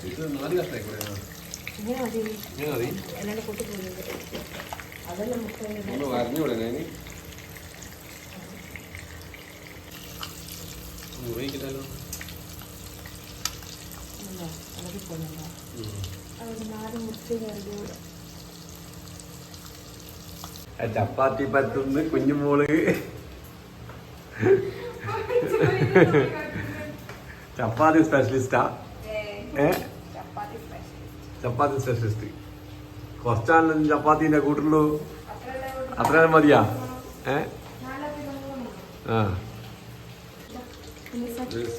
ഇത് 4 കഷ്ണമായി കൂടെ വരഞ്ഞൂടെ ഞാൻ ഉപയോഗിക്കില്ലല്ലോ. ചപ്പാത്തി പറ്റുന്ന കുഞ്ഞുമോള് ചപ്പാത്തി സ്പെഷ്യലിസ്റ്റാ. ചപ്പാത്തി സ്പെഷ്യലിസ്റ്റ് കുറച്ചാണെങ്കിലും ചപ്പാത്തിന്റെ കൂട്ടുള്ളൂ. അത്ര മതിയാ?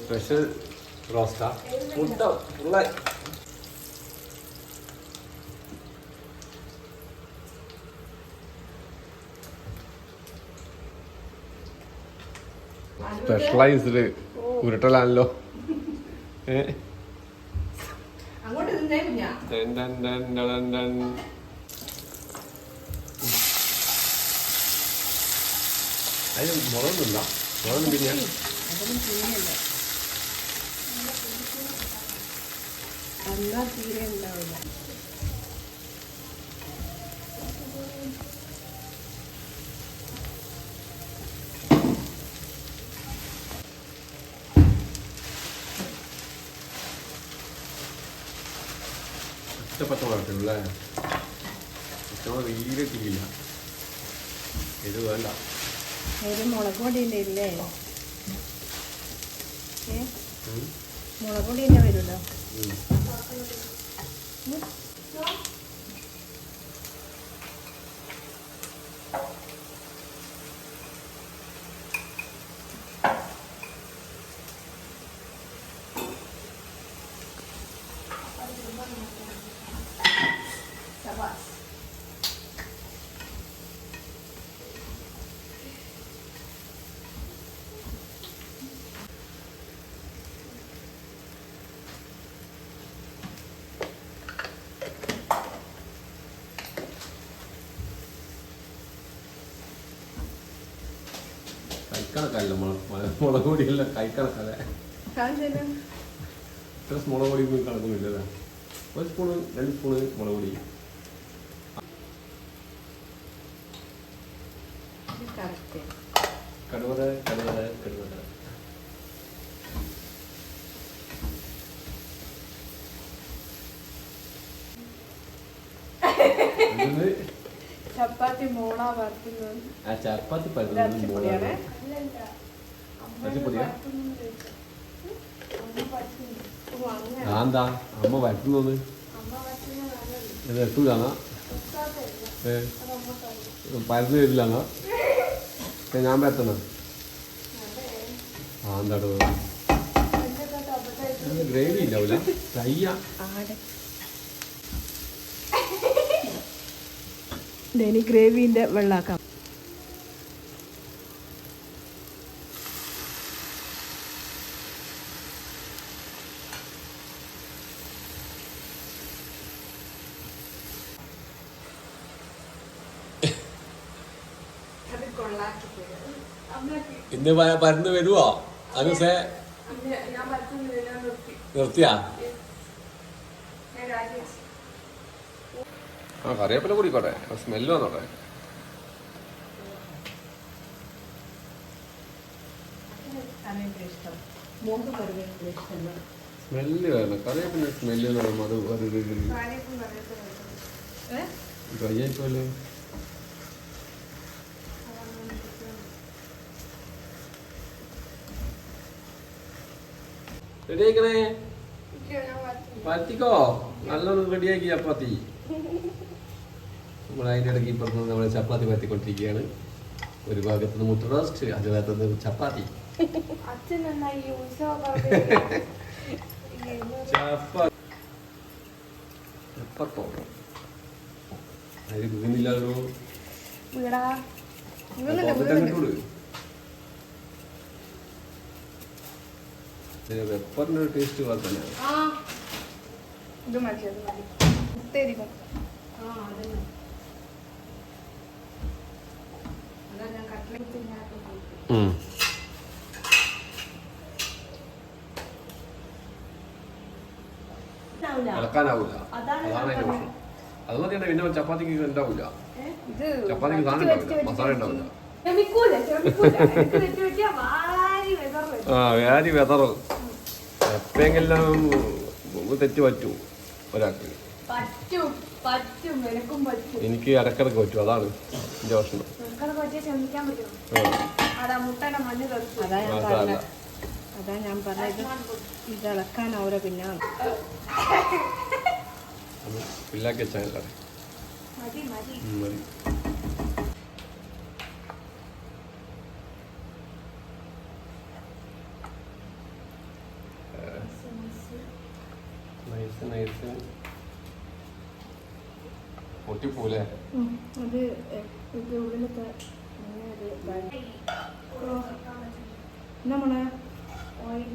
സ്പെഷ്യൽ റോസ്റ്റാ മുട്ട ഉള്ള സ്പെഷ്യലൈസ്ഡ് ഉരുട്ടലാണല്ലോ. അതിന് മുളകൊന്നുമില്ല. മുളകും ബിരിയാണി തീരെ ഉണ്ടാവില്ല. പച്ചമുളകല്ലേ? പച്ചമുളക് തീരെ തിരിയില്ല. ഇത് വേണ്ട. മുളക് പൊടിയില്ലേ? മുളക് പൊടി തന്നെ വരുമല്ലോ. കൈക്കണക്കല്ല മുളക് പൊടിയല്ല, കൈക്കണക്കല്ലേ. ഇത്ര മുളക് പൊടി കണക്കൊന്നുമില്ലല്ലേ? 1 സ്പൂണ് 2 സ്പൂണ് മുളക് പൊടി. കടുവറ കടുവറ കടുവറ ചപ്പാത്തി മോളാ വറുക്കുന്നത്. ചപ്പാത്തി പരത്തുന്നത് മോളാണ്. എന്താ അമ്മ വരട്ടുന്നത്? ഇത് എത്തൂലാന്നാ? പരന്ന് വരില്ലാന്നാ? ഞാൻ പരത്തണ? എന്താടോ ഗ്രേവി ഇല്ലാവൂല? ഫ്രൈയാ? ഇനി ഗ്രേവിന്റെ വെള്ളാക്കാം. ഇന്ന് പരന്ന് വരുവോ? അനുസേ നിർത്തിയാ? കറിവേപ്പില കൂടിക്കോട്ടെ, സ്മെല്ല് വന്നോട്ടെ. സ്മെല്ല് വരണം. കറിവേപ്പില സ്മെല്ല് എന്ന് പറയുമ്പോൾ അത് ഡ്രൈ ആയിപ്പോലെ. റെഡിയാക്കണേ, പറ്റിക്കോ. നല്ലോണം റെഡിയാക്കി ചപ്പാത്തി. നമ്മൾ അതിൻ്റെ ഇടയ്ക്ക് ഇപ്പുറത്ത് നമ്മൾ ചപ്പാത്തി പരത്തിക്കൊണ്ടിരിക്കുകയാണ്. ഒരു ഭാഗത്ത് നിന്ന് മുട്ട റോസ്റ്റ്, അത് ഭാഗത്ത് ചപ്പാത്തി. ചപ്പാത്തോ അതിൽ വീണില്ലല്ലോ. പെപ്പറിന്റെ ടേസ്റ്റ് പോലെ തന്നെയാണ്. ഞാൻ ഇളക്കാനാവൂല. അതാണ് അതിന്റെ പ്രശ്നം. അത് മതിയാണ്. പിന്നെ ചപ്പാത്തിക്ക് ഉണ്ടാവില്ല. ചപ്പാത്തിക്ക് സാധനം ഉണ്ടാവില്ല, മസാല ഉണ്ടാവില്ല. വ്യാധി വെതറ് എപ്പെങ്കിലും തെറ്റ് പറ്റൂ ഒരാൾക്ക്. എനിക്ക് ഇടക്കിടക്ക് പറ്റും. അതാണ് എന്റെ പ്രശ്നം. അതാ ഞാൻ പറഞ്ഞത്, ഇത് ഇളക്കാനാവൂല. പിന്നെ പിള്ളാക്കി വെച്ചാൽ മതി. നൈസ് പൊട്ടിപ്പോലെ. അത് ഇത് ഉള്ളിലത്തെ നമ്മളെ ഓയിൽ